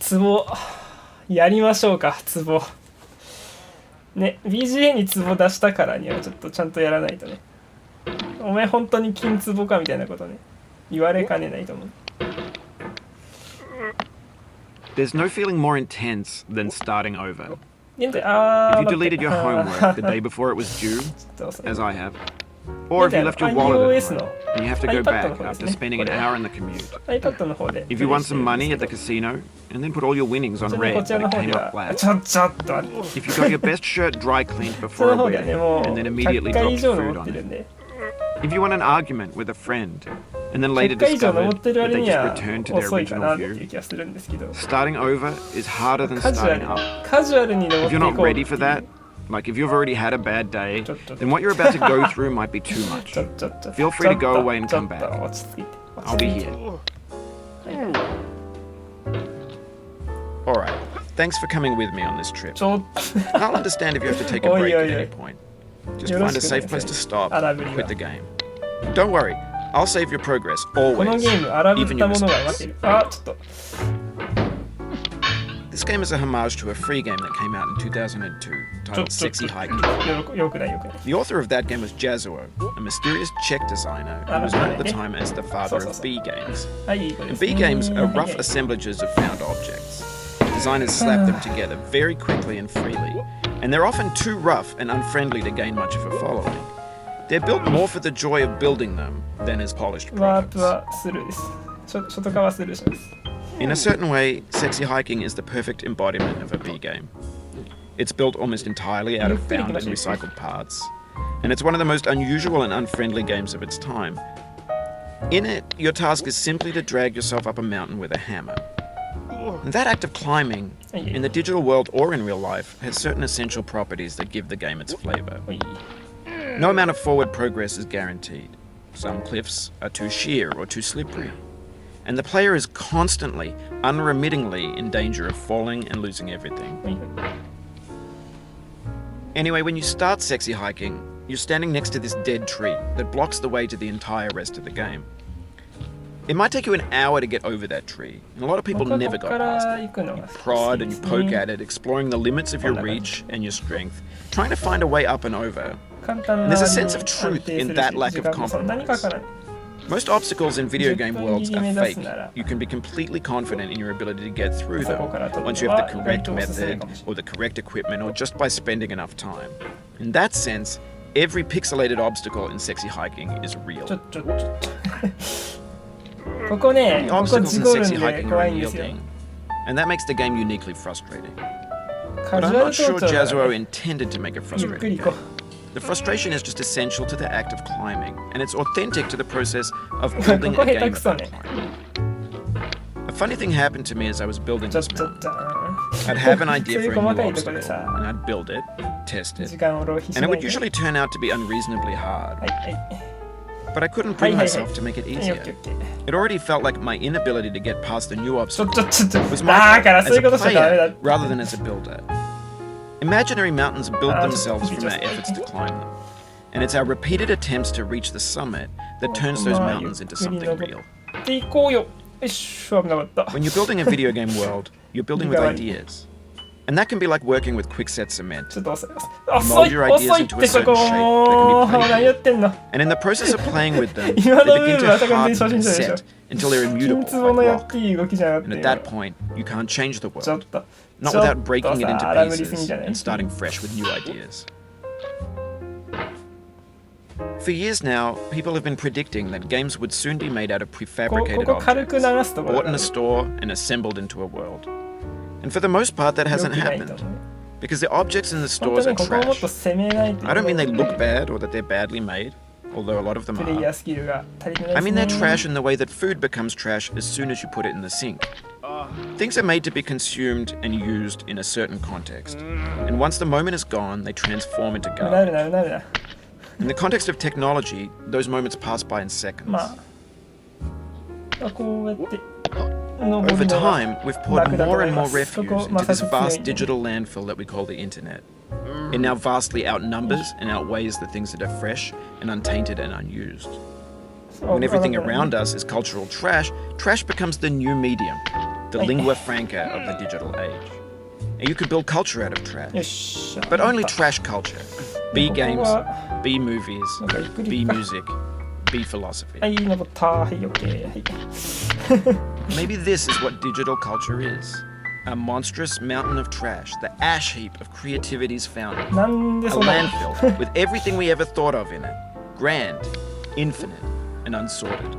ツボやりましょうか。ツボね、BGA にツボ出したからにはちょっとちゃんとやらないとね。お前本当に金ツボかみたいなことね言われかねないと思う。 There's no feeling more intense than starting over. 現在 If you deleted your homework the day before it was due, as I have, or if you left your wallet at home and you have to go back after spending an hour in the commute. iPad の方で If you won some money at the casino and then put all your winnings on こ red ちら but の it 方 came で up は flat. ちょっと待って If you got your best shirt dry cleaned そ before の a 方ではね wedding もう and then 100 immediately 回 dropped 以上 food 登ってる on ん it. で If you won an argument with a friend and then later 100回以上 discovered 登ってる that 割 they に just は returned to their 遅いかな original っていう view, 気がするんですけど starting over is harder than カジュア starting ル up. カジュアルに登 If ってい you're こ not う ready for that, like if you've already had a bad day, then what you're about to go through might be too much. ちょ Feel free to go away and ちょ come っと back. 落ち着いて I'll be here. Alright, thanks for coming with me on this trip. ちょっ I'll understand if you have to take a break at any point. Just Yoroshiku find a safe place to stop and Araburi quit the game. Don't worry, I'll save your progress この always, ゲーム荒ぶっ even た your ものが分 mistakes. けるあちょっと This game is a homage to a free game that came out in 2002 titled Sexy Hiking. よくないよくない The author of that game was Jazuo, a mysterious Czech designer who was known at the time as the father of B games. はいいい子で And す B games are はい rough assemblages of found objects. Designers slap them together very quickly and freely, and they're often too rough and unfriendly to gain much of a following. They're built more for the joy of building them than as polished ワー products. プはスルーです外側はスルーします In a certain way, Sexy Hiking is the perfect embodiment of a B game. It's built almost entirely out of found and recycled parts, and it's one of the most unusual and unfriendly games of its time. In it, your task is simply to drag yourself up a mountain with a hammer. And that act of climbing, in the digital world or in real life, has certain essential properties that give the game its flavor. おい No amount of forward progress is guaranteed. Some cliffs are too sheer or too slippery. And the player is constantly, unremittingly in danger of falling and losing everything. おい Anyway, when you start Sexy Hiking, you're standing next to this dead tree that blocks the way to the entire rest of the game. It might take you an hour to get over that tree, and a lot of people 僕は never ここ go から past it. 行くの You が好き prod で and you す poke ね at it, exploring the limits of your reach and your strength, trying to find a way up and over. 簡単 And な there's a 割に sense of 安 truth 定 in する that し lack 時 of 間もそんなにか compromise. からない Most obstacles in video game worlds are 10分 fake. なら You can be completely confident in your ability to get through そ them こから飛ぶ once you の have は the 意外 correct とおすすめ method かもしれ or the correct equipment or just by spending enough time. In that sense, every pixelated obstacle in Sexy Hiking is real. ちょここね The ここ obstacles 事 in 故るん Sexy で Hiking 怖 are いんですよ unyielding, and that makes the game uniquely frustrating. カ But ジ I'm ュアル not sure 登頂だ Jazuo ね intended to make a ゆっく frustrating り行こ game. The frustration is just essential to the act of climbing, and it's authentic to the process of うこ building こ a 下 game 手 of くそ that ね kind. A funny thing happened to me as I was building ちょ this ちょ mountain. ちょ I'd have an そう idea いう for a 細 new かいところ obstacle, でさ and I'd build it, test 時 it, 間を浪費し and な it い would で usually turn out to be unreasonably hard. はいはい But I couldn't はい bring はいはい myself to make it はいオッ easier. ケーオッケー It already felt like my inability to get past the new ちょ obstacle ちょ was my だ fault からそう as いうこ a としちゃダメだ player rather than as a builder. Imaginary mountains build Ah, themselves from our just- efforts to climb them. And it's our repeated attempts to reach the summit that turns those まあ mountains into ゆっくり something 登 real. っていこうよよいしょ危なかった When you're building a video game world, you're building with Right. ideas. And that can be like working with quickset cement. ちょっと遅い Mold your ideas 遅いっ into a てそ certain こ shape も that can be 何やってんの And in the process of playing with them, they 今の begin 部 to 分は完全に harden 初 and 心者でしょ set until they're 金 immutable 壺の like やっ rock. ていい動きじゃなく And て at that point, you can't change the ちょっ world. と Not ちょっ without breaking と it さ into 荒ぶりすぎ pieces じゃない and starting fresh with new ideas. For years now, people have been predicting that games would soon be made out of こ prefabricated こ軽く objects, 流すところ bought in a store and assembled into a world. And for the most part, that 良 hasn't くないと happened, 思う because the objects in the 本 stores 当 are にここをもっと trash. 攻めないと I don't mean they look bad or that they're badly made, although a lot of them プレイ are. ヤースキルが足りてない I です mean ね they're trash in the way that food becomes trash as soon as you put it in the sink. Things are made to be consumed and used in a certain context. And once the moment is gone, they transform into な garbage. るなるなるな In the context of technology, those moments pass by in seconds. まあこうやって登 Over るのが time, we've poured more and more そ refuse こ into this 摩擦強い vast んで digital landfill that we call the internet. It now vastly outnumbers and outweighs the things that are fresh and untainted and unused. When everything around us is cultural trash, trash becomes the new medium. the lingua franca of the digital age. And you could build culture out of trash, よし but only trash culture. B ここ games, は B movies, なんかゆっくり B か music, B philosophy. はい登ったはい OK はい Maybe this is what digital culture is. A monstrous mountain of trash, the ash heap of creativity's fountain. なんで A そんな landfill with everything we ever thought of in it. Grand, infinite, and unsorted.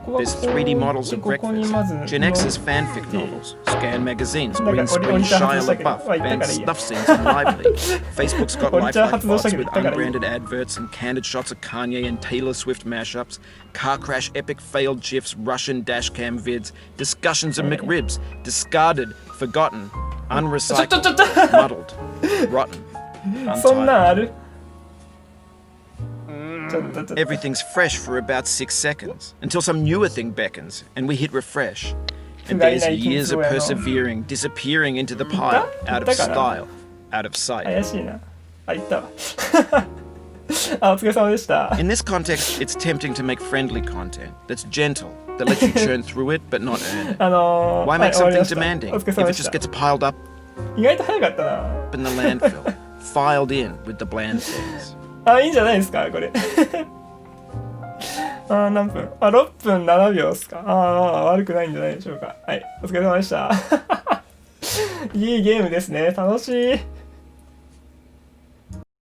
ここは There's 3D models of ここに breakfast, まず Gen X's fanfic novels, scan magazines, なんか green screen 折りた Shia 発動したけど LaBeouf, まあ言った banned からいいや snuff scenes on Lively. Facebook's got 折りちゃん lifelike 発動した bots けど with 言ったからいい unbranded adverts and candid shots of Kanye and Taylor Swift mashups, car crash epic failed gifs, Russian dashcam vids, discussions of McRibs, discarded, forgotten, ちょ unrecycled, ちょ muddled, rotten, そんなん untitled. あるちょっと Everything's fresh for about 6 seconds until some newer thing beckons and we hit refresh. And there's years of persevering, disappearing into the pile, out of style, out of sight. 怪しいなあ言ったわあお疲れ様でした In this context, it's tempting to make friendly content that's gentle, that lets you churn through it but not earn it. は Why い make 終わり something ました demanding お疲れ if 様 it でし just た gets piled up 意外と早かったな in the landfill, filed in with the bland things? あいいんじゃないですかこれ何分6分7秒ですか悪くないんじゃないでしょうかはいお疲れ様でしたいいゲームですね楽しい